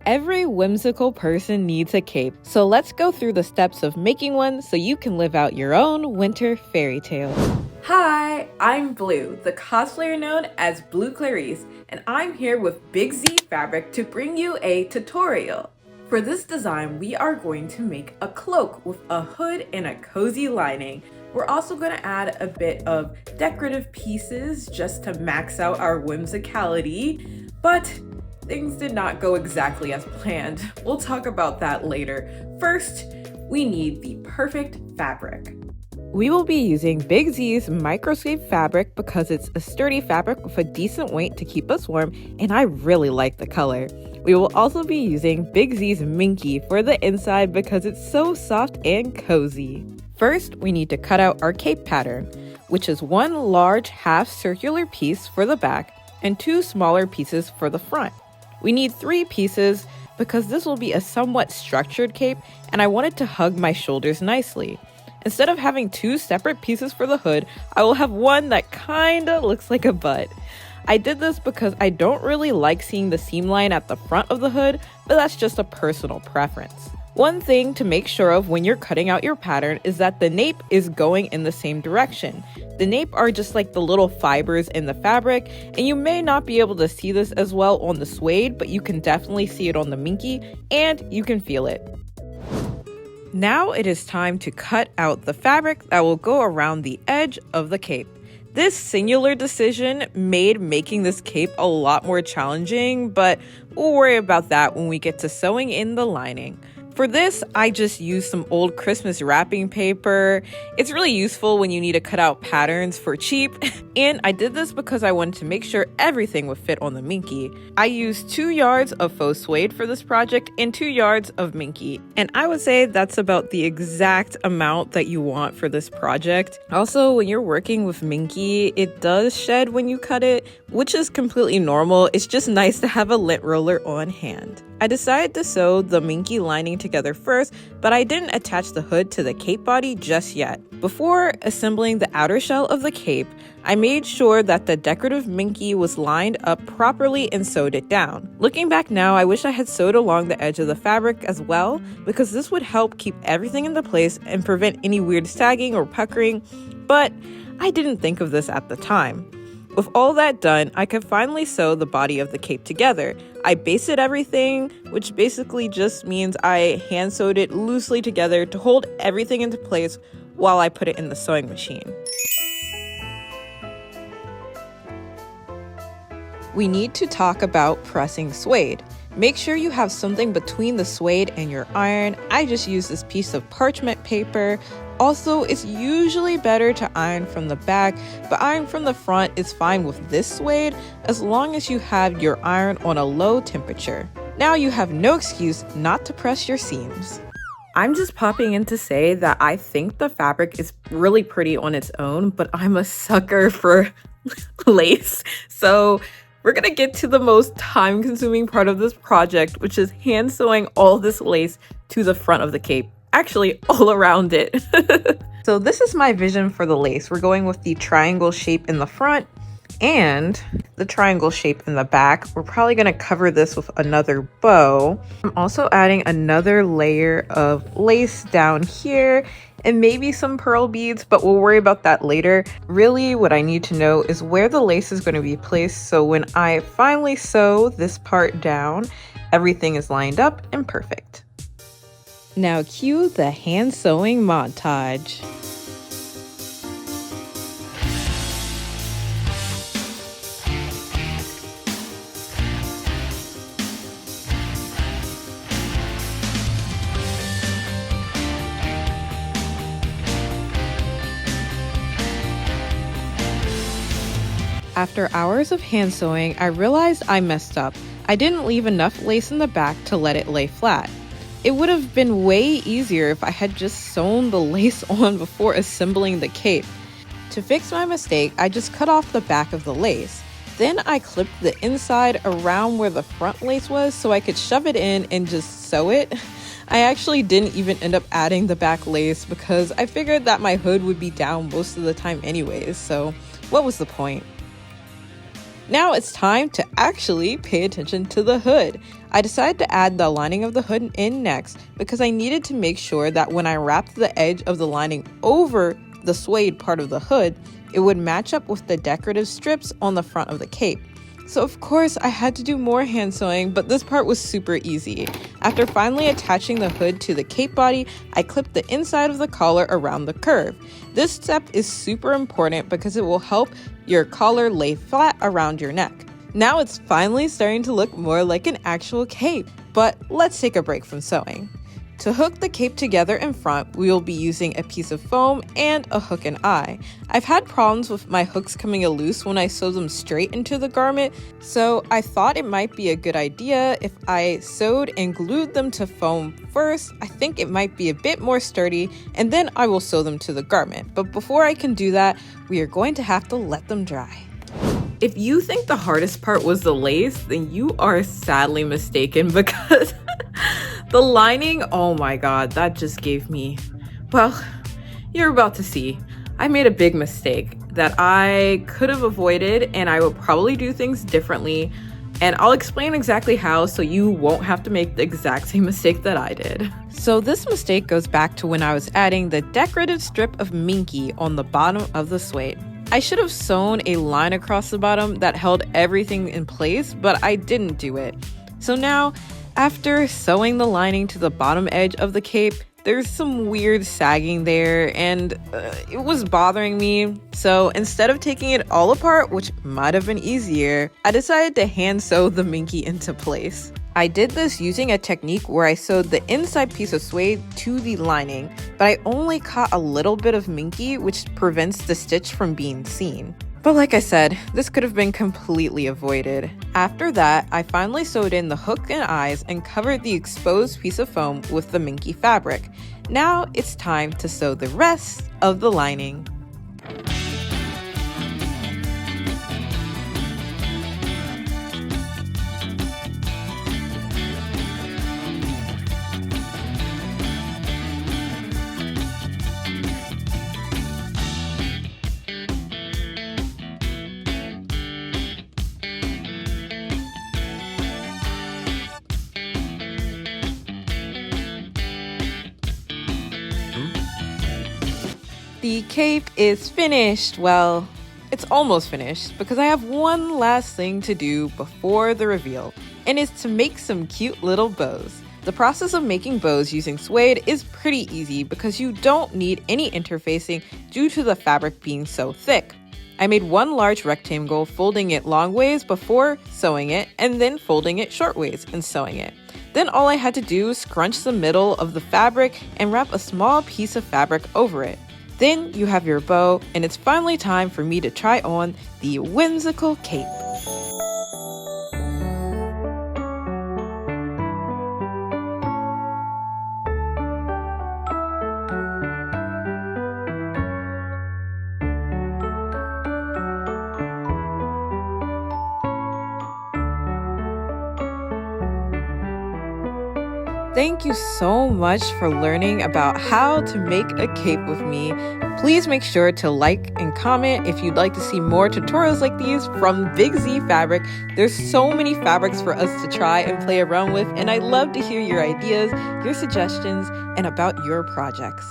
Every whimsical person needs a cape, so let's go through the steps of making one so you can live out your own winter fairy tale. Hi, I'm Blue, the cosplayer known as Blue Clarice, and I'm here with Big Z Fabric to bring you a tutorial. For this design, we are going to make a cloak with a hood and a cozy lining. We're also going to add a bit of decorative pieces just to max out our whimsicality, but things did not go exactly as planned. We'll talk about that later. First, we need the perfect fabric. We will be using Big Z's Microfiber fabric because it's a sturdy fabric with a decent weight to keep us warm, and I really like the color. We will also be using Big Z's Minky for the inside because it's so soft and cozy. First, we need to cut out our cape pattern, which is one large half circular piece for the back and two smaller pieces for the front. We need 3 pieces because this will be a somewhat structured cape and I want it to hug my shoulders nicely. Instead of having 2 separate pieces for the hood, I will have one that kinda looks like a butt. I did this because I don't really like seeing the seam line at the front of the hood, but that's just a personal preference. One thing to make sure of when you're cutting out your pattern is that the nape is going in the same direction. The nape are just like the little fibers in the fabric, and you may not be able to see this as well on the suede, but you can definitely see it on the Minky, and you can feel it. Now it is time to cut out the fabric that will go around the edge of the cape. This singular decision made making this cape a lot more challenging, but we'll worry about that when we get to sewing in the lining. For this, I just used some old Christmas wrapping paper. It's really useful when you need to cut out patterns for cheap. And I did this because I wanted to make sure everything would fit on the Minky. I used 2 yards of faux suede for this project and 2 yards of Minky. And I would say that's about the exact amount that you want for this project. Also, when you're working with Minky, it does shed when you cut it, which is completely normal. It's just nice to have a lint roller on hand. I decided to sew the Minky lining together first, but I didn't attach the hood to the cape body just yet. Before assembling the outer shell of the cape, I made sure that the decorative Minky was lined up properly and sewed it down. Looking back now, I wish I had sewed along the edge of the fabric as well, because this would help keep everything into place and prevent any weird sagging or puckering, but I didn't think of this at the time. With all that done, I could finally sew the body of the cape together. I basted everything, which basically just means I hand sewed it loosely together to hold everything into place while I put it in the sewing machine. We need to talk about pressing suede. Make sure you have something between the suede and your iron. I just use this piece of parchment paper. Also, it's usually better to iron from the back, but iron from the front is fine with this suede as long as you have your iron on a low temperature. Now you have no excuse not to press your seams. I'm just popping in to say that I think the fabric is really pretty on its own, but I'm a sucker for lace. So we're gonna get to the most time-consuming part of this project, which is hand sewing all this lace to the front of the cape. Actually, all around it. So this is my vision for the lace. We're going with the triangle shape in the front and the triangle shape in the back. We're probably gonna cover this with another bow. I'm also adding another layer of lace down here and maybe some pearl beads, but we'll worry about that later. Really, what I need to know is where the lace is going to be placed, so when I finally sew this part down, everything is lined up and perfect. Now cue the hand sewing montage. After hours of hand sewing, I realized I messed up. I didn't leave enough lace in the back to let it lay flat. It would have been way easier if I had just sewn the lace on before assembling the cape. To fix my mistake, I just cut off the back of the lace. Then I clipped the inside around where the front lace was so I could shove it in and just sew it. I actually didn't even end up adding the back lace because I figured that my hood would be down most of the time anyways, so what was the point? Now it's time to actually pay attention to the hood. I decided to add the lining of the hood in next because I needed to make sure that when I wrapped the edge of the lining over the suede part of the hood, it would match up with the decorative strips on the front of the cape. So of course I had to do more hand sewing, but this part was super easy. After finally attaching the hood to the cape body, I clipped the inside of the collar around the curve. This step is super important because it will help your collar lay flat around your neck. Now it's finally starting to look more like an actual cape, but let's take a break from sewing. To hook the cape together in front, we will be using a piece of foam and a hook and eye. I've had problems with my hooks coming loose when I sew them straight into the garment, so I thought it might be a good idea if I sewed and glued them to foam first. I think it might be a bit more sturdy, and then I will sew them to the garment. But before I can do that, we are going to have to let them dry. If you think the hardest part was the lace, then you are sadly mistaken because the lining, oh my god, that just gave me, well, you're about to see. I made a big mistake that I could have avoided, and I will probably do things differently, and I'll explain exactly how so you won't have to make the exact same mistake that I did. So this mistake goes back to when I was adding the decorative strip of Minky on the bottom of the suede. I should have sewn a line across the bottom that held everything in place, but I didn't do it. So now, after sewing the lining to the bottom edge of the cape, there's some weird sagging there, and it was bothering me. So instead of taking it all apart, which might have been easier, I decided to hand sew the Minky into place. I did this using a technique where I sewed the inside piece of suede to the lining, but I only caught a little bit of Minky, which prevents the stitch from being seen. But like I said, this could have been completely avoided. After that, I finally sewed in the hook and eyes and covered the exposed piece of foam with the Minky fabric. Now it's time to sew the rest of the lining. The cape is finished. Well, it's almost finished because I have one last thing to do before the reveal, and it's to make some cute little bows. The process of making bows using suede is pretty easy because you don't need any interfacing due to the fabric being so thick. I made one large rectangle, folding it long ways before sewing it, and then folding it short ways and sewing it. Then all I had to do was scrunch the middle of the fabric and wrap a small piece of fabric over it. Then you have your bow, and it's finally time for me to try on the whimsical cape. Thank you so much for learning about how to make a cape with me. Please make sure to like and comment if you'd like to see more tutorials like these from Big Z Fabric. There's so many fabrics for us to try and play around with, and I'd love to hear your ideas, your suggestions, and about your projects.